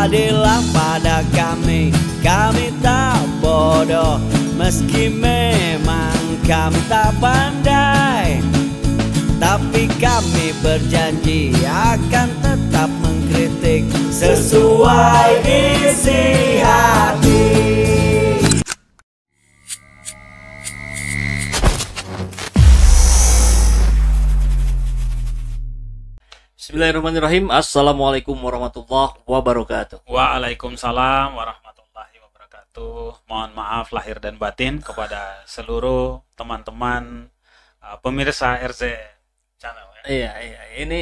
adillah pada kami, kami tak bodoh, meski memang kami tak pandai, tapi kami berjanji akan tetap mengkritik sesuai isi hati. Bismillahirrahmanirrahim. Assalamualaikum warahmatullahi wabarakatuh. Waalaikumsalam warahmatullahi wabarakatuh. Mohon maaf lahir dan batin kepada seluruh teman-teman pemirsa RZ Channel ya. Iya. Ini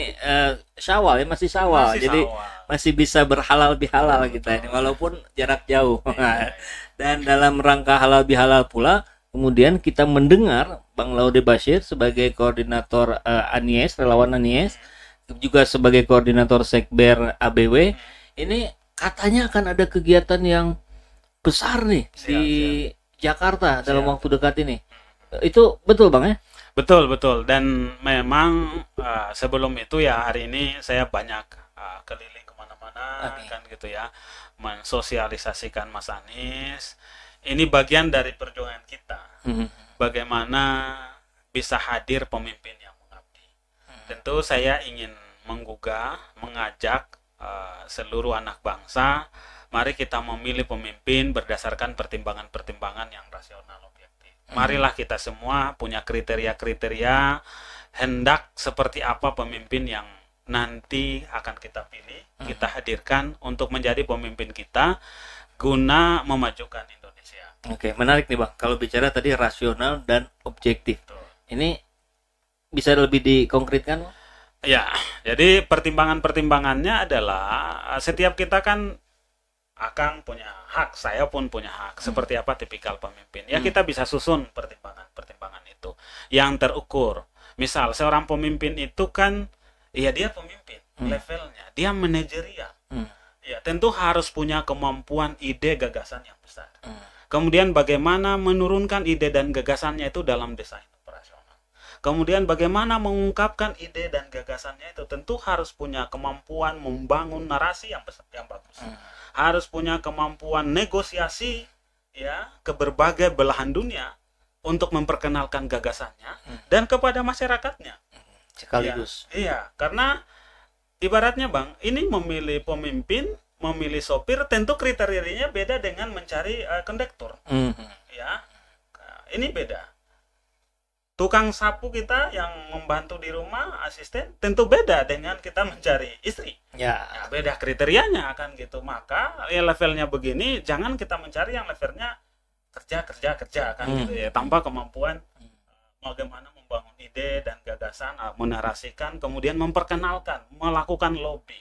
Syawal ya, masih Syawal. Masih Jadi Syawal. masih bisa berhalal bihalal kita ini walaupun jarak jauh. Dan dalam rangka halal bihalal pula kemudian kita mendengar Bang Laude Bashir sebagai koordinator Anies, relawan Anies, juga sebagai koordinator Sekber ABW, ini katanya akan ada kegiatan yang besar nih di Jakarta dalam waktu dekat ini. Itu betul Bang ya? Betul. Dan memang sebelum itu ya hari ini saya banyak keliling kemana-mana kan gitu ya, mensosialisasikan Mas Anies. Ini bagian dari perjuangan kita. Bagaimana bisa hadir pemimpin yang mengabdi. Tentu saya ingin mengajak seluruh anak bangsa, mari kita memilih pemimpin berdasarkan pertimbangan-pertimbangan yang rasional objektif. Marilah kita semua punya kriteria-kriteria hendak seperti apa pemimpin yang nanti akan kita pilih, kita hadirkan untuk menjadi pemimpin kita guna memajukan Indonesia. Oke, menarik nih Bang. Kalau bicara tadi rasional dan objektif. Betul. Ini bisa lebih dikonkretkan Bang? Ya, jadi pertimbangan-pertimbangannya adalah setiap kita kan Akang punya hak, saya pun punya hak. Seperti apa tipikal pemimpin? Ya kita bisa susun pertimbangan itu yang terukur. Misal seorang pemimpin itu kan, ya dia pemimpin levelnya, dia manajerial. Ya tentu harus punya kemampuan ide gagasan yang besar. Kemudian bagaimana menurunkan ide dan gagasannya itu dalam desain operasional. Kemudian bagaimana mengungkapkan ide dan gagasannya itu tentu harus punya kemampuan membangun narasi yang bagus. Harus punya kemampuan negosiasi ya ke berbagai belahan dunia untuk memperkenalkan gagasannya dan kepada masyarakatnya. Sekaligus. Iya, karena ibaratnya Bang, ini memilih pemimpin, memilih sopir tentu kriterianya beda dengan mencari kondektur. Ya. Ini beda. Tukang sapu kita yang membantu di rumah, asisten, tentu beda dengan kita mencari istri. Ya. Nah, beda kriterianya akan gitu. Maka ya levelnya begini, jangan kita mencari yang levelnya kerja kan gitu ya, tanpa kemampuan bagaimana membangun ide dan gagasan, menarasikan, kemudian memperkenalkan, melakukan lobby.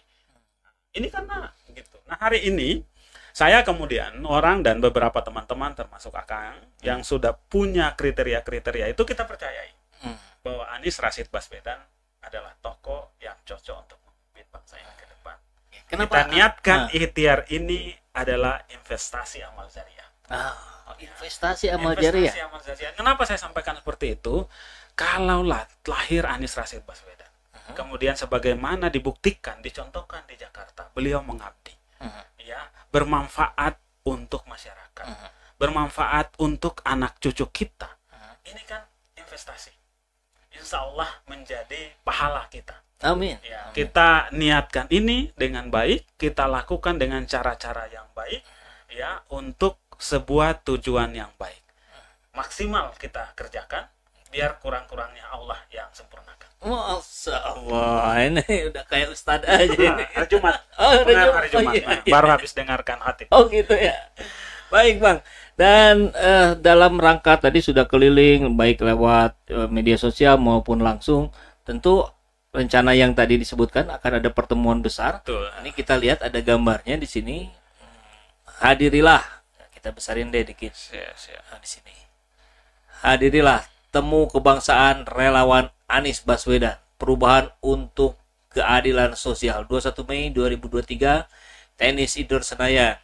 Ini karena gitu. Nah, hari ini saya kemudian orang dan beberapa teman-teman termasuk Akang yang sudah punya kriteria-kriteria itu kita percayai bahwa Anies Rashid Baswedan adalah tokoh yang cocok untuk memimpin bangsa ini ke depan. Kenapa? Kita niatkan ikhtiar ini adalah investasi amal jariah. Investasi amal jariah. Investasi amal jariah. Kenapa saya sampaikan seperti itu? Kalau lahir Anies Rashid Baswedan, kemudian sebagaimana dibuktikan, dicontohkan di Jakarta, beliau mengabdi. Ya, bermanfaat untuk masyarakat, bermanfaat untuk anak cucu kita. Ini kan investasi. Insya Allah menjadi pahala kita. Amin. Ya, kita niatkan ini dengan baik, kita lakukan dengan cara-cara yang baik, ya, untuk sebuah tujuan yang baik. Maksimal kita kerjakan, biar kurang-kurangnya Allah yang sempurnakan. Masya Allah, ini udah kayak ustadz aja ini. Hari Jumat. Hari Jumat. Iya. Baru habis dengarkan hati. Oh gitu ya. Baik Bang. Dan dalam rangka tadi sudah keliling baik lewat media sosial maupun langsung, tentu rencana yang tadi disebutkan akan ada pertemuan besar. Betul. Ini kita lihat ada gambarnya di sini. Hadirilah. Kita besarin deh dikit. Nah, di sini. Hadirilah temu kebangsaan relawan Anies Baswedan, perubahan untuk keadilan sosial, 21 Mei 2023, Tenis Indoor Senayan,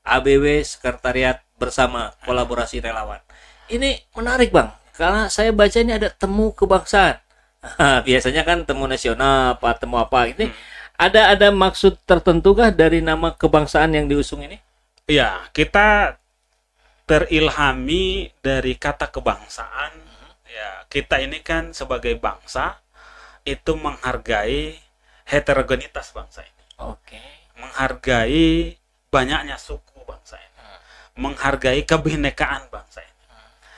ABW Sekretariat Bersama Kolaborasi Relawan. Ini menarik Bang, karena saya baca ini ada temu kebangsaan. Biasanya kan temu nasional, temu apa ini Ada maksud tertentu kah dari nama kebangsaan yang diusung ini? Ya, kita terilhami dari kata kebangsaan. Ya, kita ini kan sebagai bangsa itu menghargai heterogenitas bangsa ini. Oke. Menghargai banyaknya suku bangsa ini. Menghargai kebinekaan bangsa ini.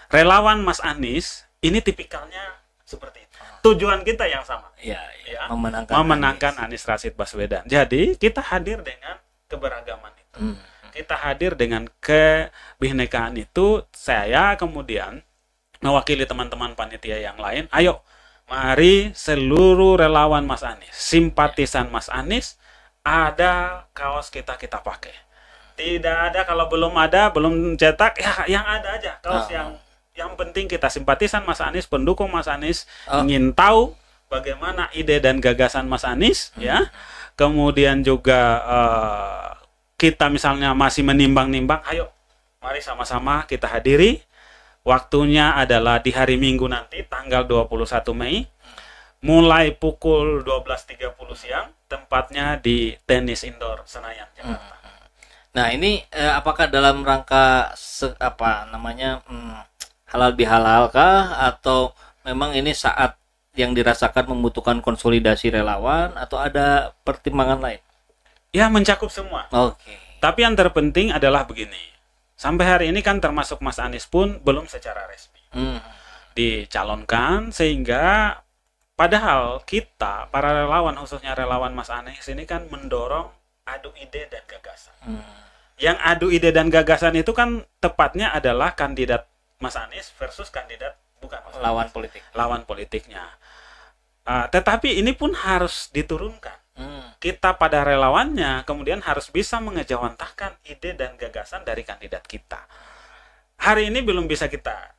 Relawan Mas Anies ini tipikalnya seperti itu. Tujuan kita yang sama. Ya. Ya, Memenangkan Anies Rashid Baswedan. Jadi kita hadir dengan keberagaman itu. Kita hadir dengan kebinekaan itu. Saya kemudian mewakili teman-teman panitia yang lain. Ayo, mari seluruh relawan Mas Anies, simpatisan Mas Anies, ada kaos kita pakai. Tidak ada, kalau belum cetak, ya yang ada aja kaos yang penting kita simpatisan Mas Anies, pendukung Mas Anies, ingin tahu bagaimana ide dan gagasan Mas Anies, ya. Kemudian juga kita misalnya masih menimbang-nimbang, ayo mari sama-sama kita hadiri. Waktunya adalah di hari Minggu nanti tanggal 21 Mei mulai pukul 12.30 siang, tempatnya di Tenis Indoor Senayan, Jakarta. Nah, ini apakah dalam rangka halal bihalal kah, atau memang ini saat yang dirasakan membutuhkan konsolidasi relawan, atau ada pertimbangan lain? Ya, mencakup semua. Oke. Tapi yang terpenting adalah begini. Sampai hari ini kan termasuk Mas Anies pun belum secara resmi dicalonkan, sehingga padahal kita, para relawan, khususnya relawan Mas Anies ini kan mendorong adu ide dan gagasan. Yang adu ide dan gagasan itu kan tepatnya adalah kandidat Mas Anies versus kandidat bukan Mas lawan Anies, politik. lawan politiknya. Tetapi ini pun harus diturunkan. Kita pada relawannya kemudian harus bisa mengejawantahkan ide dan gagasan dari kandidat kita. Hari ini belum bisa kita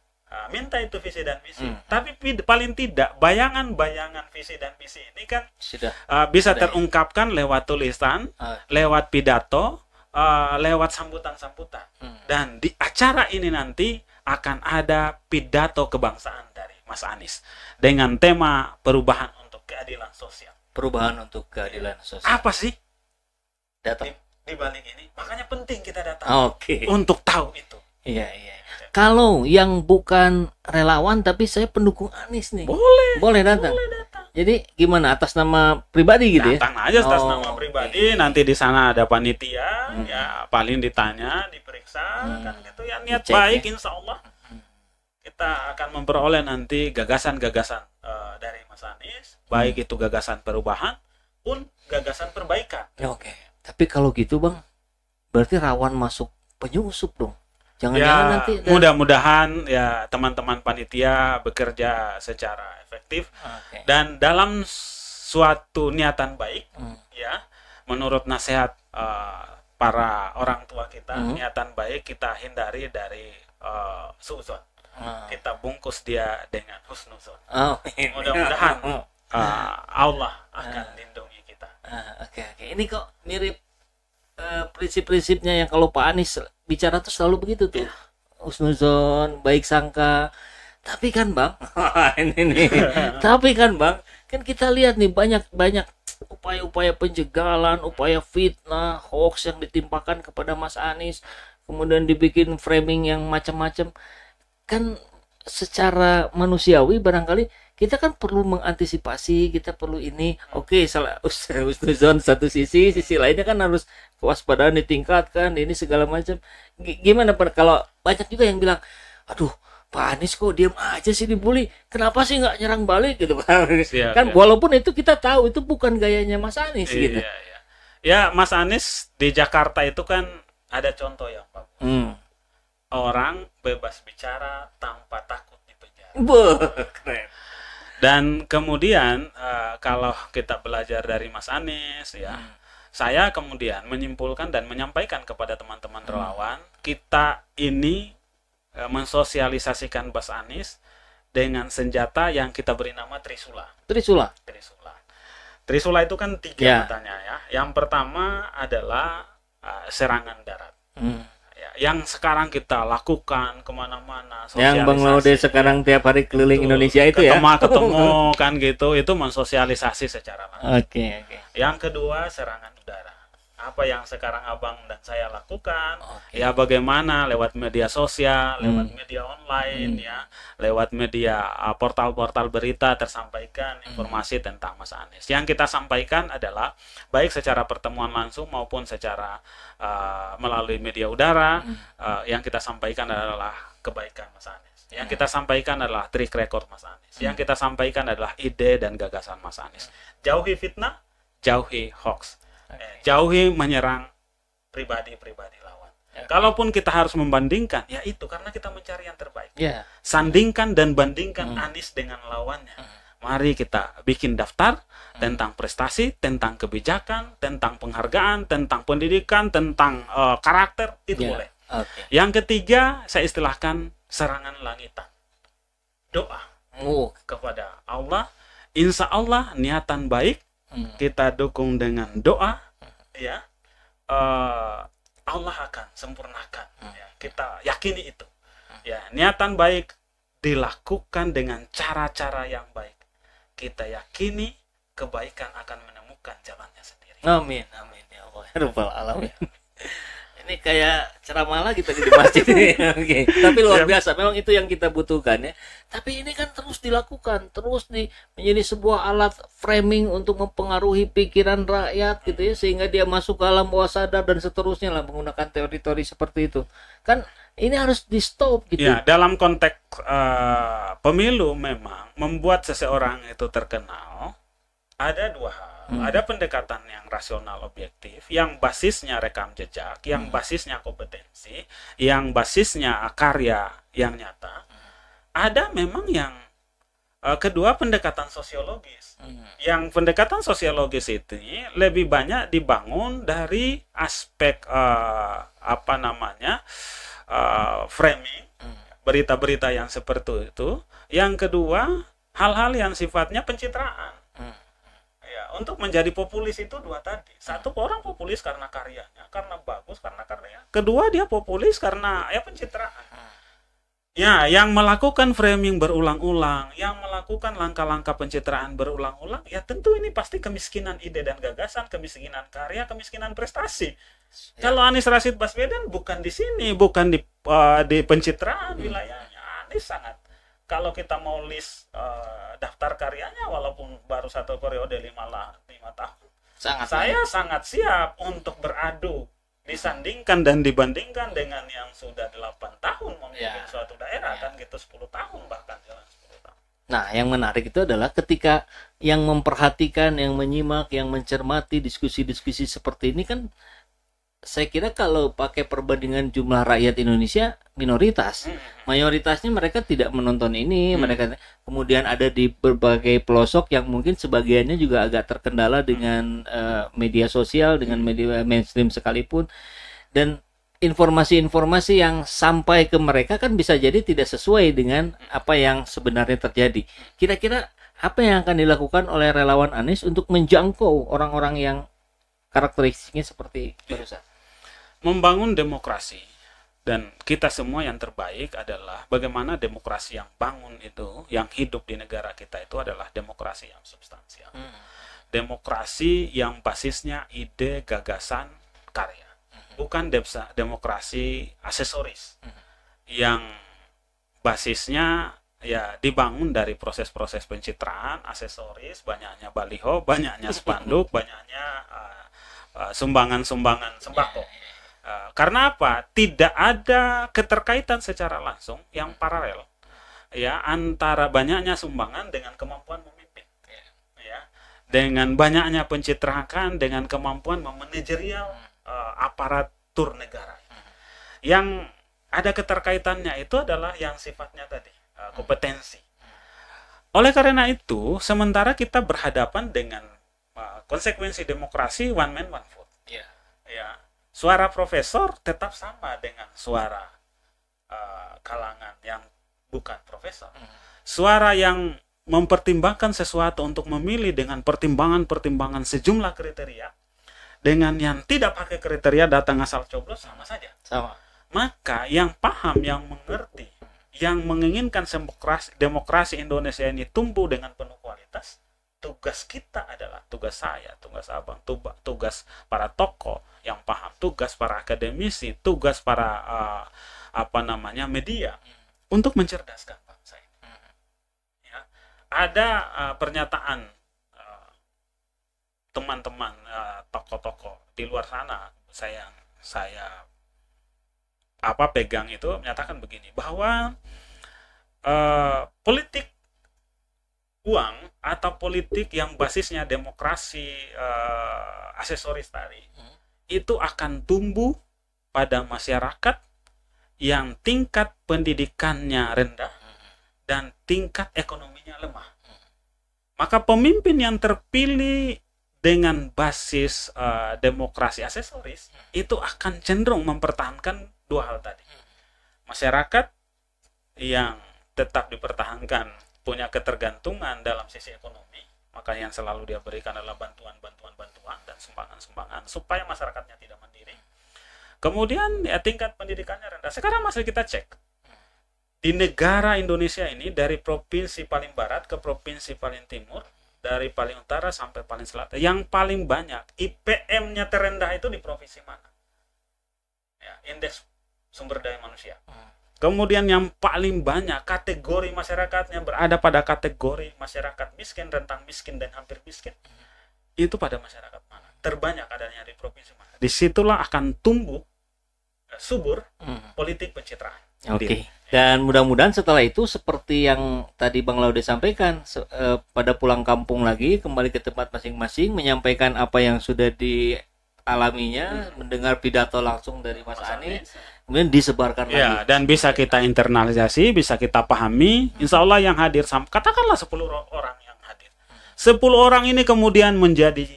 minta itu visi dan misi, tapi paling tidak bayangan-bayangan visi dan misi ini kan bisa terungkapkan lewat tulisan, lewat pidato, lewat sambutan-sambutan. Dan di acara ini nanti akan ada pidato kebangsaan dari Mas Anies dengan tema perubahan untuk keadilan sosial. Perubahan untuk keadilan sosial. Apa sih datang di balik ini? Makanya penting kita datang. Oke. Untuk tahu itu. Iya. Kalau yang bukan relawan tapi saya pendukung Anies nih. Boleh datang. Jadi gimana, atas nama pribadi gitu ya? Datang aja atas nama pribadi. Nanti di sana ada panitia, ya paling ditanya, diperiksa, kan gitu ya, niat Dicek, baik, ya? insya Allah kita akan memperoleh nanti gagasan-gagasan dari Mas Anies, baik itu gagasan perubahan pun gagasan perbaikan. Oke. Tapi kalau gitu Bang, berarti rawan masuk penyusup dong. Jangan-jangan nanti mudah-mudahan ya teman-teman panitia bekerja secara efektif dan dalam suatu niatan baik, ya menurut nasihat para orang tua kita, niatan baik kita hindari dari suudzon. Kita bungkus dia dengan husnuzon. Mudah-mudahan Allah akan lindungi kita. Oke. Ini kok mirip prinsip-prinsipnya yang kalau Pak Anies bicara tuh selalu begitu tuh. Husnuzon, baik sangka. Tapi kan Bang, Tapi kan Bang, kan kita lihat nih banyak upaya-upaya penjegalan, upaya fitnah, hoax yang ditimpakan kepada Mas Anies, kemudian dibikin framing yang macam-macam. Kan secara manusiawi barangkali kita kan perlu mengantisipasi, kita perlu ini. Oke, salah husnuzon satu sisi lainnya kan harus kewaspadaan ditingkatkan, ini segala macam. Gimana kalau banyak juga yang bilang, aduh Pak Anies kok diam aja sih dibully, kenapa sih nggak nyerang balik gitu kan. Walaupun itu kita tahu itu bukan gayanya Mas Anies gitu. Ya, Mas Anies di Jakarta itu kan ada contoh yang bagus. Orang bebas bicara tanpa takut dipenjara. Keren. Dan kemudian kalau kita belajar dari Mas Anies, ya, saya kemudian menyimpulkan dan menyampaikan kepada teman-teman relawan, kita ini mensosialisasikan Mas Anies dengan senjata yang kita beri nama Trisula. Trisula itu kan 3 katanya ya. Yang pertama adalah serangan darat. Ya, yang sekarang kita lakukan kemana-mana, Yang Bang Laude sekarang tiap hari keliling Indonesia itu ya. Ketemu kan gitu, itu mensosialisasi secara langsung. Oke. Yang kedua, serangan udara. Apa yang sekarang Abang dan saya lakukan, ya bagaimana lewat media sosial, lewat media online, ya, lewat media portal-portal berita tersampaikan informasi tentang Mas Anies. Yang kita sampaikan adalah baik secara pertemuan langsung maupun secara melalui media udara. Yang kita sampaikan adalah kebaikan Mas Anies. Yang kita sampaikan adalah track record Mas Anies. Yang kita sampaikan adalah ide dan gagasan Mas Anies. Jauhi fitnah, jauhi hoax. Jauhi menyerang pribadi-pribadi lawan. Kalaupun kita harus membandingkan, ya itu karena kita mencari yang terbaik. Sandingkan dan bandingkan Anies dengan lawannya. Mari kita bikin daftar tentang prestasi, tentang kebijakan, tentang penghargaan, tentang pendidikan, tentang karakter, itu boleh. Yang ketiga, saya istilahkan serangan langitan. Doa kepada Allah. Insya Allah niatan baik kita dukung dengan doa, ya, Allah akan sempurnakan, ya, kita yakini itu, ya, niatan baik dilakukan dengan cara-cara yang baik, kita yakini kebaikan akan menemukan jalannya sendiri. Amin ya Allah ya Rabbal alamin. Ini kayak ceramah lagi tadi di masjid ini. Tapi luar biasa, memang itu yang kita butuhkan ya. Tapi ini kan terus dilakukan, menjadi sebuah alat framing untuk mempengaruhi pikiran rakyat gitu ya, sehingga dia masuk ke alam bawah sadar dan seterusnya lah menggunakan teori-teori seperti itu. Kan ini harus di stop gitu. Ya, dalam konteks pemilu memang membuat seseorang itu terkenal ada dua hal. Ada pendekatan yang rasional objektif, yang basisnya rekam jejak, yang basisnya kompetensi, yang basisnya karya yang nyata. Ada memang yang kedua pendekatan sosiologis. Yang pendekatan sosiologis ini lebih banyak dibangun dari aspek framing, berita-berita yang seperti itu. Yang kedua, hal-hal yang sifatnya pencitraan. Untuk menjadi populis itu dua tadi. Satu, orang populis karena karyanya, karena bagus, karena karyanya. Kedua, dia populis karena pencitraan. Ya, yang melakukan framing berulang-ulang, yang melakukan langkah-langkah pencitraan berulang-ulang, ya tentu ini pasti kemiskinan ide dan gagasan, kemiskinan karya, kemiskinan prestasi. Kalau Anies Rashid Baswedan bukan di sini, bukan di pencitraan wilayahnya. Anies sangat, kalau kita mau list daftar karyanya, walaupun baru satu periode 5 tahun, saya sangat siap untuk beradu, disandingkan dan dibandingkan dengan yang sudah 8 tahun memimpin suatu daerah, kan gitu 10 tahun bahkan jalan 10 tahun. Nah, yang menarik itu adalah ketika yang memperhatikan, yang menyimak, yang mencermati diskusi-diskusi seperti ini kan, saya kira kalau pakai perbandingan jumlah rakyat Indonesia minoritas, mayoritasnya mereka tidak menonton ini, mereka kemudian ada di berbagai pelosok yang mungkin sebagiannya juga agak terkendala dengan media sosial, dengan media mainstream sekalipun, dan informasi-informasi yang sampai ke mereka kan bisa jadi tidak sesuai dengan apa yang sebenarnya terjadi. Kira-kira apa yang akan dilakukan oleh relawan Anies untuk menjangkau orang-orang yang karakteristiknya seperti barusan? Membangun demokrasi, dan kita semua yang terbaik adalah bagaimana demokrasi yang bangun itu, yang hidup di negara kita itu adalah demokrasi yang substansial. Demokrasi yang basisnya ide, gagasan, karya. Bukan demokrasi aksesoris yang basisnya ya dibangun dari proses-proses pencitraan, aksesoris, banyaknya baliho, banyaknya spanduk, banyaknya sumbangan-sumbangan sembako. Karena apa? Tidak ada keterkaitan secara langsung yang paralel ya antara banyaknya sumbangan dengan kemampuan memimpin, ya, dengan banyaknya pencitraan dengan kemampuan memanajerial aparatur negara. Yang ada keterkaitannya itu adalah yang sifatnya tadi kompetensi. Oleh karena itu, sementara kita berhadapan dengan konsekuensi demokrasi one man one vote, ya. Suara profesor tetap sama dengan suara kalangan yang bukan profesor. Suara yang mempertimbangkan sesuatu untuk memilih dengan pertimbangan-pertimbangan sejumlah kriteria, dengan yang tidak pakai kriteria datang asal coblos sama saja. Sama. Maka yang paham, yang mengerti, yang menginginkan demokrasi Indonesia ini tumbuh dengan penuh kualitas, tugas kita adalah, tugas saya, tugas abang, tugas para tokoh yang paham, tugas para akademisi, tugas para media untuk mencerdaskan bangsa ini. Ya. Ada pernyataan teman-teman tokoh-tokoh di luar sana, saya pegang itu menyatakan begini, bahwa politik uang atau politik yang basisnya demokrasi aksesoris tadi itu akan tumbuh pada masyarakat yang tingkat pendidikannya rendah dan tingkat ekonominya lemah. Maka pemimpin yang terpilih dengan basis demokrasi aksesoris itu akan cenderung mempertahankan dua hal tadi. Masyarakat yang tetap dipertahankan punya ketergantungan dalam sisi ekonomi, maka yang selalu dia berikan adalah bantuan dan sumbangan supaya masyarakatnya tidak mandiri. Kemudian ya, tingkat pendidikannya rendah. Sekarang masih kita cek di negara Indonesia ini, dari provinsi paling barat ke provinsi paling timur, dari paling utara sampai paling selatan, yang paling banyak IPM-nya terendah itu di provinsi mana? Ya, indeks sumber daya manusia. Kemudian yang paling banyak kategori masyarakatnya berada pada kategori masyarakat miskin, rentang miskin, dan hampir miskin. Itu pada masyarakat mana? Terbanyak adanya di provinsi mana? Disitulah akan tumbuh subur politik pencitraan. Oke. Dan mudah-mudahan setelah itu seperti yang tadi Bang Laude sampaikan, pada pulang kampung lagi, kembali ke tempat masing-masing, menyampaikan apa yang sudah dialaminya, mendengar pidato langsung dari Mas Anies, kemudian disebarkan lagi. Dan bisa kita internalisasi, bisa kita pahami. Insya Allah yang hadir, katakanlah 10 orang yang hadir. 10 orang ini kemudian menjadi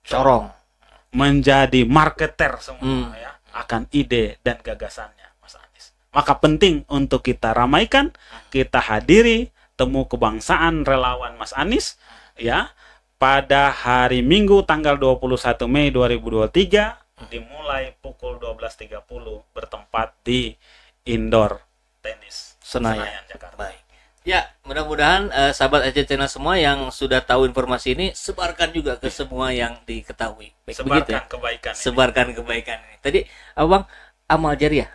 corong, menjadi marketer semua ya, akan ide dan gagasannya Mas Anies. Maka penting untuk kita ramaikan, kita hadiri temu kebangsaan relawan Mas Anies ya, pada hari Minggu tanggal 21 Mei 2023 dimulai pukul 12.30 bertempat di indoor tenis Senayan Jakarta. Baik. Ya, mudah-mudahan sahabat AJ Channel semua yang sudah tahu informasi ini sebarkan juga ke semua yang diketahui. Baik, sebarkan ya? Kebaikan. Sebarkan ini. Kebaikan ini. Tadi Abang amal jariah.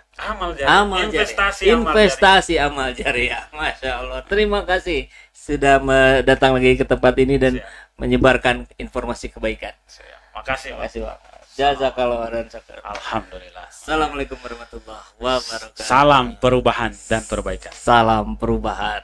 Investasi amal jariah. Masya Allah. Terima kasih sudah datang lagi ke tempat ini dan menyebarkan informasi kebaikan. Makasih, Pak. Jazakallah khairan syukur. Alhamdulillah. Assalamualaikum warahmatullahi wabarakatuh. Salam perubahan dan perbaikan. Salam perubahan.